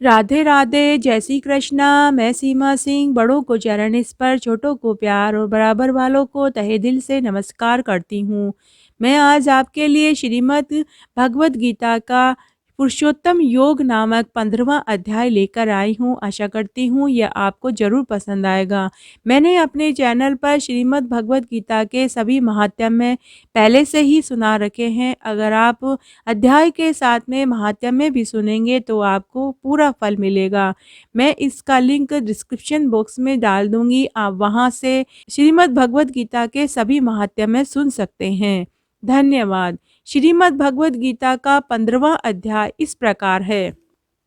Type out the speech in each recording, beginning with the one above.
राधे राधे, जय श्री कृष्णा। मैं सीमा सिंह बड़ों को चरण स्पर्श, छोटों को प्यार और बराबर वालों को तहे दिल से नमस्कार करती हूँ। मैं आज आपके लिए श्रीमद् भगवत गीता का पुरुषोत्तम योग नामक 15वां अध्याय लेकर आई हूँ। आशा करती हूँ यह आपको ज़रूर पसंद आएगा। मैंने अपने चैनल पर श्रीमद् भगवत गीता के सभी महात्म्य पहले से ही सुना रखे हैं। अगर आप अध्याय के साथ में महात्म्य भी सुनेंगे तो आपको पूरा फल मिलेगा। मैं इसका लिंक डिस्क्रिप्शन बॉक्स में डाल दूंगी, आप वहां से श्रीमद् भगवत गीता के सभी महात्म्य सुन सकते हैं। धन्यवाद। श्रीमद् भगवत गीता का 15वां अध्याय इस प्रकार है।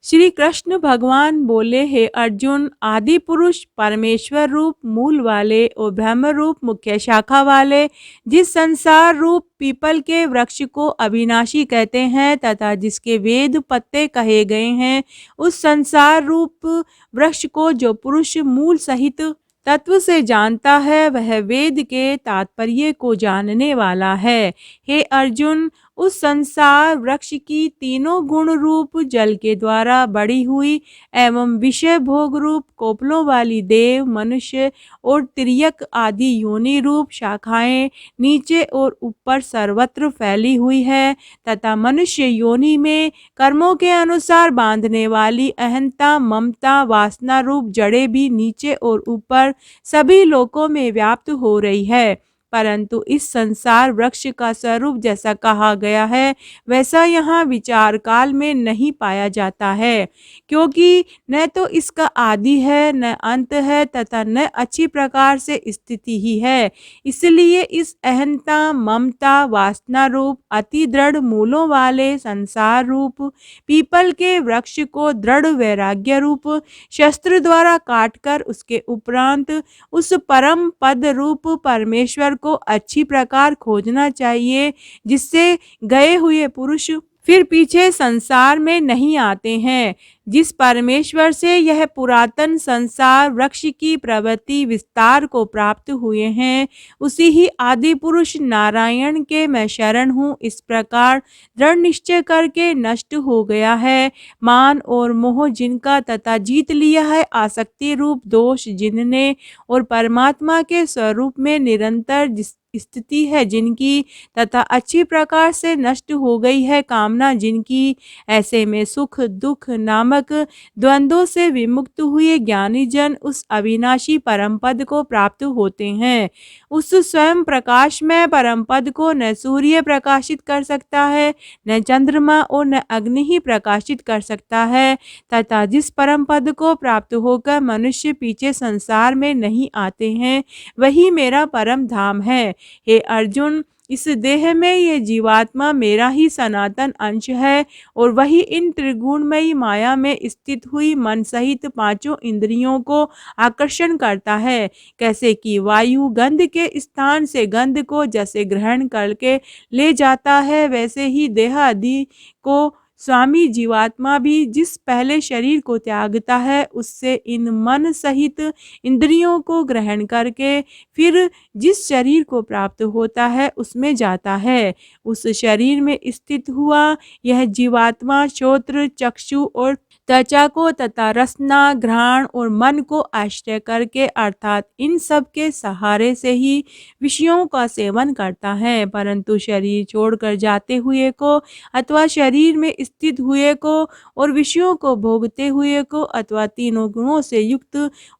श्री कृष्ण भगवान बोले, हे अर्जुन, आदि पुरुष परमेश्वर रूप मूल वाले और ब्रह्म रूप मुख्य शाखा वाले जिस संसार रूप पीपल के वृक्ष को अविनाशी कहते हैं तथा जिसके वेद पत्ते कहे गए हैं, उस संसार रूप वृक्ष को जो पुरुष मूल सहित तत्व से जानता है वह वेद के तात्पर्य को जानने वाला है। हे अर्जुन, उस संसार वृक्ष की तीनों गुण रूप जल के द्वारा बढ़ी हुई एवं विषय भोग रूप कोपलों वाली देव, मनुष्य और तिर्यक आदि योनि रूप शाखाएं नीचे और ऊपर सर्वत्र फैली हुई है तथा मनुष्य योनि में कर्मों के अनुसार बांधने वाली अहंता, ममता, वासना रूप जड़ें भी नीचे और ऊपर सभी लोकों में व्याप्त हो रही है। परंतु इस संसार वृक्ष का स्वरूप जैसा कहा गया है वैसा यहाँ विचार काल में नहीं पाया जाता है, क्योंकि न तो इसका आदि है, न अंत है तथा न अच्छी प्रकार से स्थिति ही है। इसलिए इस अहंता, ममता, वासना रूप अति दृढ़ मूलों वाले संसार रूप पीपल के वृक्ष को दृढ़ वैराग्य रूप शस्त्र द्वारा काटकर उसके उपरांत उस परम पद रूप परमेश्वर को अच्छी प्रकार खोजना चाहिए, जिससे गए हुए पुरुष फिर पीछे संसार में नहीं आते हैं। जिस परमेश्वर से यह पुरातन संसार वृक्ष की प्रवृत्ति विस्तार को प्राप्त हुए हैं, उसी ही आदि पुरुष नारायण के मैं शरण हूँ इस प्रकार दृढ़ निश्चय करके नष्ट हो गया है मान और मोह जिनका तथा जीत लिया है आसक्ति रूप दोष जिनने और परमात्मा के स्वरूप में निरंतर जिस स्थिति है जिनकी तथा अच्छी प्रकार से नष्ट हो गई है कामना जिनकी, ऐसे में सुख दुख नामक द्वंद्वों से विमुक्त हुए ज्ञानी जन उस अविनाशी परम पद को प्राप्त होते हैं। उस स्वयं प्रकाश में परम पद को न सूर्य प्रकाशित कर सकता है, न चंद्रमा और न अग्नि ही प्रकाशित कर सकता है तथा जिस परम पद को प्राप्त होकर मनुष्य पीछे संसार में नहीं आते हैं वही मेरा परम धाम है। हे अर्जुन, इस देह में यह जीवात्मा मेरा ही सनातन अंश है और वही इन त्रिगुणमयी माया में स्थित हुई मन सहित पांचों इंद्रियों को आकर्षण करता है। कैसे कि वायु गंध के स्थान से गंध को जैसे ग्रहण करके ले जाता है, वैसे ही देह आदि को स्वामी जीवात्मा भी जिस पहले शरीर को त्यागता है उससे इन मन सहित इंद्रियों को ग्रहण करके फिर जिस शरीर को प्राप्त होता है उसमें जाता है। उस शरीर में स्थित हुआ यह जीवात्मा श्रोत्र, चक्षु और त्वचा को तथा रसना, घ्राण और मन को आश्रय करके अर्थात इन सब के सहारे से ही विषयों का सेवन करता है। परंतु शरीर छोड़कर जाते हुए को अथवा शरीर में स्थित हुए को और विषयों को भोगते हुए को अथवा तीनों गुणों से युक्त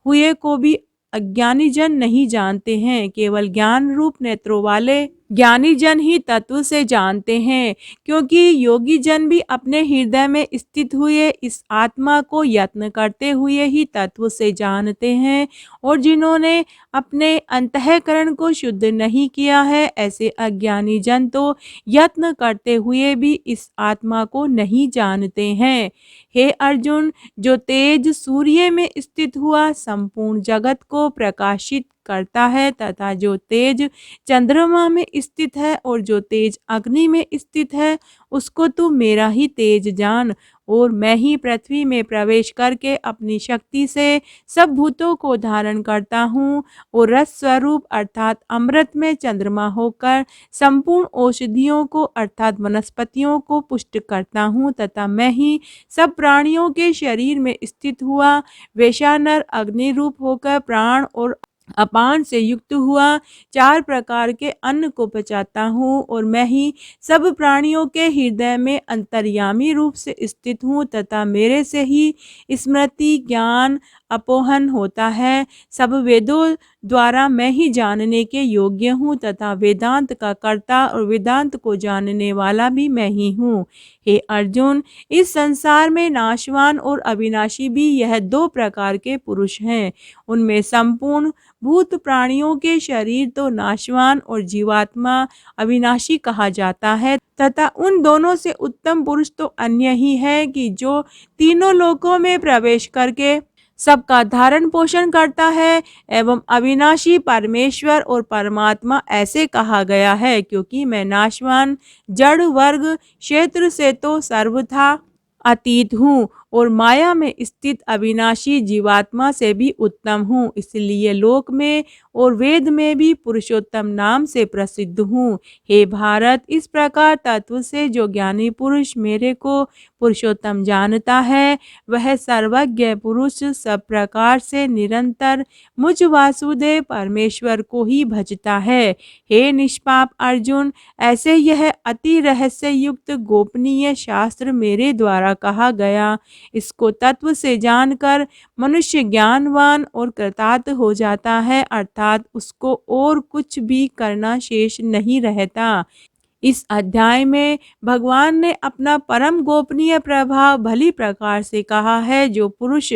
हुए को भी अज्ञानी जन नहीं जानते हैं। केवल ज्ञान रूप नेत्रों वाले ज्ञानी जन ही तत्व से जानते हैं, क्योंकि योगी जन भी अपने हृदय में स्थित हुए इस आत्मा को यत्न करते हुए ही तत्व से जानते हैं और जिन्होंने अपने अंतःकरण को शुद्ध नहीं किया है ऐसे अज्ञानी जन तो यत्न करते हुए भी इस आत्मा को नहीं जानते हैं। हे अर्जुन, जो तेज सूर्य में स्थित हुआ संपूर्ण जगत को प्रकाशित करता है तथा जो तेज चंद्रमा में स्थित है और जो तेज अग्नि में स्थित है उसको तू मेरा ही तेज जान। और मैं ही पृथ्वी में प्रवेश करके अपनी शक्ति से सब भूतों को धारण करता हूँ और रस स्वरूप अर्थात अमृत में चंद्रमा होकर संपूर्ण औषधियों को अर्थात वनस्पतियों को पुष्ट करता हूँ तथा मैं ही सब प्राणियों के शरीर में स्थित हुआ वैशानर अग्नि रूप होकर प्राण और अपान से युक्त हुआ चार प्रकार के अन्न को पचाता हूँ और मैं ही सब प्राणियों के हृदय में अंतर्यामी रूप से स्थित हूँ तथा मेरे से ही स्मृति ज्ञान अपोहन होता है। सब वेदों द्वारा मैं ही जानने के योग्य हूँ तथा वेदांत का कर्ता और वेदांत को जानने वाला भी मैं ही हूँ। हे अर्जुन, इस संसार में नाशवान और अविनाशी भी यह दो प्रकार के पुरुष हैं। उनमें संपूर्ण भूत प्राणियों के शरीर तो नाशवान और जीवात्मा अविनाशी कहा जाता है तथा उन दोनों से उत्तम पुरुष तो अन्य ही है कि जो तीनों लोकों में प्रवेश करके सबका धारण पोषण करता है एवं अविनाशी परमेश्वर और परमात्मा ऐसे कहा गया है क्योंकि मैं नाशवान जड़ वर्ग क्षेत्र से तो सर्वथा अतीत हूँ और माया में स्थित अविनाशी जीवात्मा से भी उत्तम हूँ, इसलिए लोक में और वेद में भी पुरुषोत्तम नाम से प्रसिद्ध हूँ। हे भारत, इस प्रकार तत्व से जो ज्ञानी पुरुष मेरे को पुरुषोत्तम जानता है वह सर्वज्ञ पुरुष सब प्रकार से निरंतर मुझ वासुदेव परमेश्वर को ही भजता है। हे निष्पाप अर्जुन, ऐसे यह अति रहस्य युक्त गोपनीय शास्त्र मेरे द्वारा कहा गया, इसको तत्व से जानकर मनुष्य ज्ञानवान और कृतार्थ हो जाता है अर्थात उसको और कुछ भी करना शेष नहीं रहता। इस अध्याय में भगवान ने अपना परम गोपनीय प्रभाव भली प्रकार से कहा है। जो पुरुष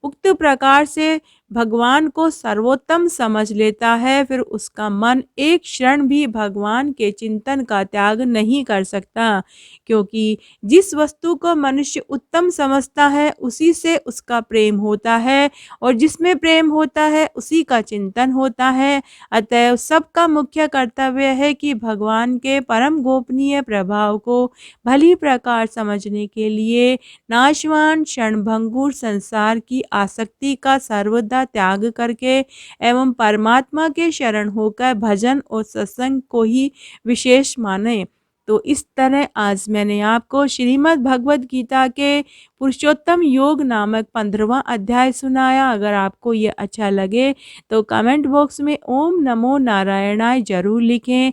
उक्त प्रकार से भगवान को सर्वोत्तम समझ लेता है फिर उसका मन एक क्षण भी भगवान के चिंतन का त्याग नहीं कर सकता, क्योंकि जिस वस्तु को मनुष्य उत्तम समझता है उसी से उसका प्रेम होता है और जिसमें प्रेम होता है उसी का चिंतन होता है। अतएव सबका मुख्य कर्तव्य है कि भगवान के परम गोपनीय प्रभाव को भली प्रकार समझने के लिए नाशवान क्षणभंगुर संसार की आसक्ति का सर्वदा त्याग करके एवं परमात्मा के शरण होकर भजन और सत्संग को ही विशेष माने। तो इस तरह आज मैंने आपको श्रीमद् भगवद गीता के पुरुषोत्तम योग नामक 15वां अध्याय सुनाया। अगर आपको ये अच्छा लगे तो कमेंट बॉक्स में ओम नमो नारायणाय जरूर लिखें।